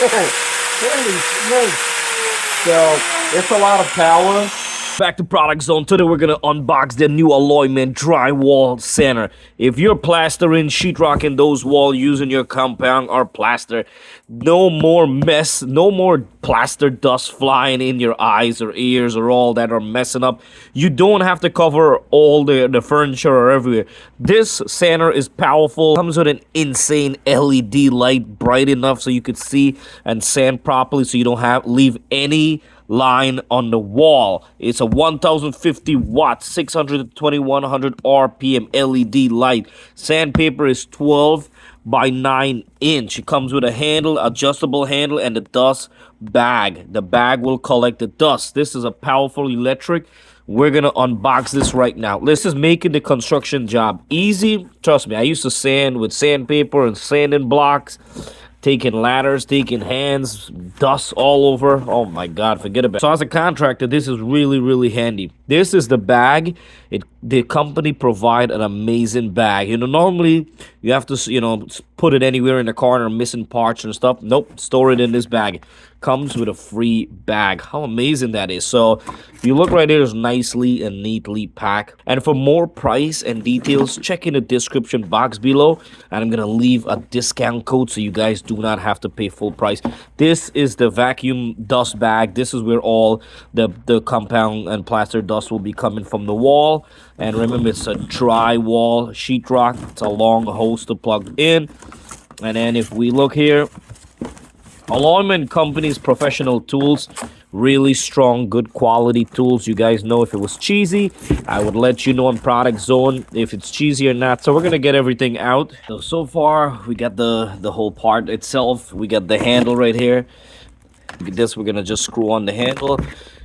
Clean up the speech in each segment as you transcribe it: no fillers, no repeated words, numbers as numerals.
Holy smokes. So it's a lot of power. Back to Product Zone. Today we're gonna unbox the new Alloyman Drywall Center. If you're plastering, sheetrocking those walls using your compound or plaster, no more mess, no more plaster dust flying in your eyes or ears or all that are messing up. You don't have to cover all the furniture or everywhere. This center is powerful. Comes with an insane LED light, bright enough so you could see and sand properly, so you don't have leave any line on the wall. It's a 1050 watt 62100 rpm LED light. Sandpaper is 12 by 9 inch. It comes with a handle, adjustable handle, and a dust bag. The bag will collect the dust. This is a powerful electric. We're gonna unbox this right now. This is making the construction job easy. Trust me, I used to sand with sandpaper and sanding blocks, taking ladders, taking hands, dust all over. Oh my god, forget about it. So as a contractor, this is really handy. This is the bag. The company provide an amazing bag. You know, normally you have to, you know, put it anywhere in the corner, missing parts and stuff. Nope, store it in this bag. Comes with a free bag. How amazing that is. So if you look right there, it's nicely and neatly packed. And for more price and details, check in the description box below, and I'm gonna leave a discount code so you guys do not have to pay full price. This is the vacuum dust bag. This is where all the compound and plaster dust will be coming from the wall. And remember, it's a drywall sheetrock. It's a long hose to plug in. And then if we look here, Alloyman Company's professional tools, really strong, good quality tools. You guys know if it was cheesy, I would let you know on Product Zone if it's cheesy or not. So we're gonna get everything out. So far we got the whole part itself. We got the handle right here. This we're gonna just screw on the handle.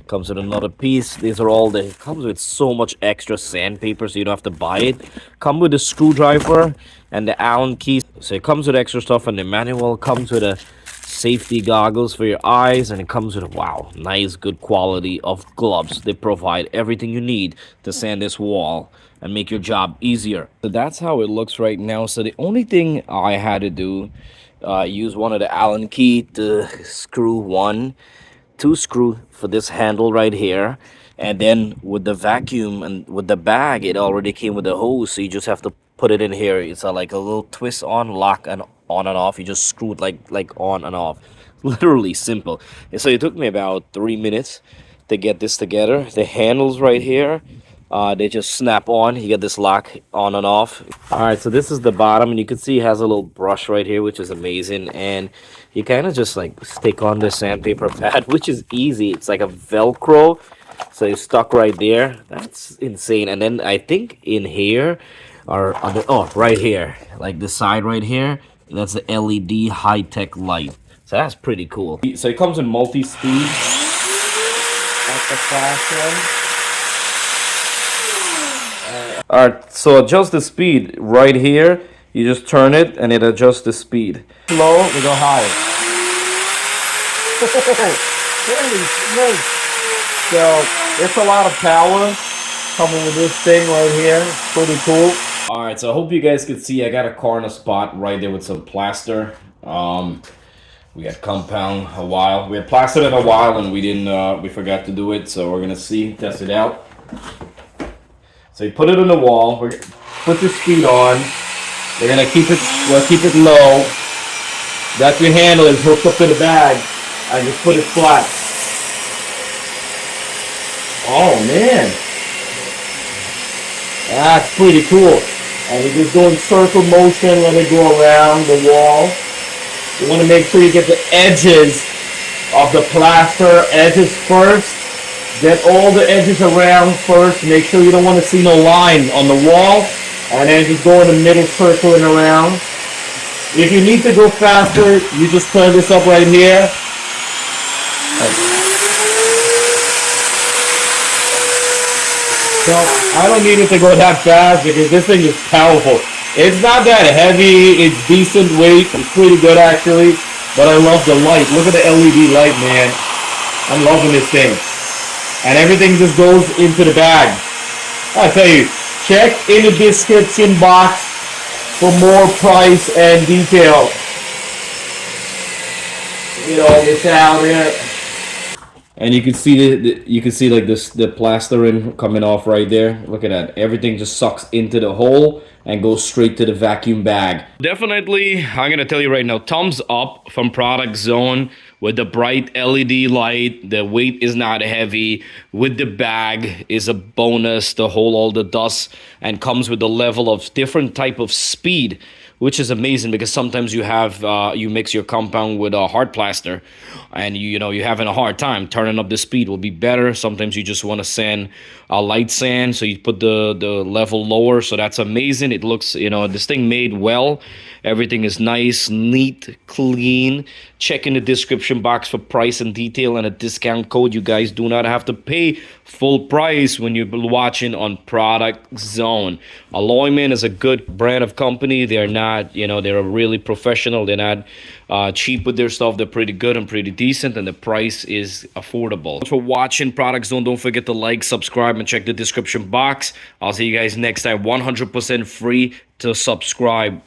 Comes with another piece. These are all the, comes with so much extra sandpaper, so you don't have to buy it. Come with a screwdriver and the Allen key. So it comes with extra stuff, and the manual comes with a safety goggles for your eyes, and it comes with a, wow, nice good quality of gloves. They provide everything you need to sand this wall and make your job easier. So that's how it looks right now. So the only thing I had to do, use one of the Allen key to screw two screw for this handle right here, and then with the vacuum and with the bag, it already came with a hose, so you just have to put it in here. It's like a little twist on, lock, and on and off. You just screw it like on and off. Literally simple. And so it took me about 3 minutes to get this together. The handles right here, they just snap on. You get this lock on and off. All right, so this is the bottom, and you can see it has a little brush right here, which is amazing. And you kind of just like stick on the sandpaper pad, which is easy. It's like a Velcro, so it's stuck right there. That's insane. And then I think in here, or on the, oh, right here, like the side right here, that's the LED high-tech light. So that's pretty cool. So it comes in multi-speed. That's the fast one. Alright, so adjust the speed right here. You just turn it and it adjusts the speed. Low, we go high. Holy smokes. So it's a lot of power coming with this thing right here. It's pretty cool. Alright, so I hope you guys can see I got a corner spot right there with some plaster. We had compound a while. We had plastered it a while and we didn't we forgot to do it, so we're gonna test it out. So you put it on the wall, we're put the speed on. We're gonna keep it low. That your handle is hooked up to the bag. I just put it flat. Oh man. That's pretty cool. And you're just doing circle motion, let it go around the wall. You want to make sure you get the edges of the plaster edges first. Get all the edges around first. Make sure you don't want to see no line on the wall. And then just go in the middle, circling around. If you need to go faster, you just turn this up right here. So I don't need it to go that fast because this thing is powerful. It's not that heavy, it's decent weight, it's pretty good actually, but I love the light. Look at the LED light, man. I'm loving this thing. And everything just goes into the bag. I tell you, check in the description box for more price and detail. get all this out here. And you can see you can see like this, the plastering coming off right there. Look at that. Everything just sucks into the hole and goes straight to the vacuum bag. Definitely, I'm gonna tell you right now, thumbs up from Product Zone with the bright LED light. The weight is not heavy. With the bag is a bonus to hold all the dust, and comes with a level of different type of speed, which is amazing because sometimes you have you mix your compound with a hard plaster, and you're having a hard time. Turning up the speed will be better. Sometimes you just want to sand a light sand, so you put the level lower. So that's amazing. It looks, this thing made well. Everything is nice, neat, clean. Check in the description box for price and detail and a discount code. You guys do not have to pay full price when you're watching on Product Zone. Alloyman is a good brand of company. They're not, they're really professional. They're not cheap with their stuff. They're pretty good and pretty decent, and the price is affordable. Thanks for watching Product Zone. Don't forget to like, subscribe, and check the description box. I'll see you guys next time. 100% free to subscribe.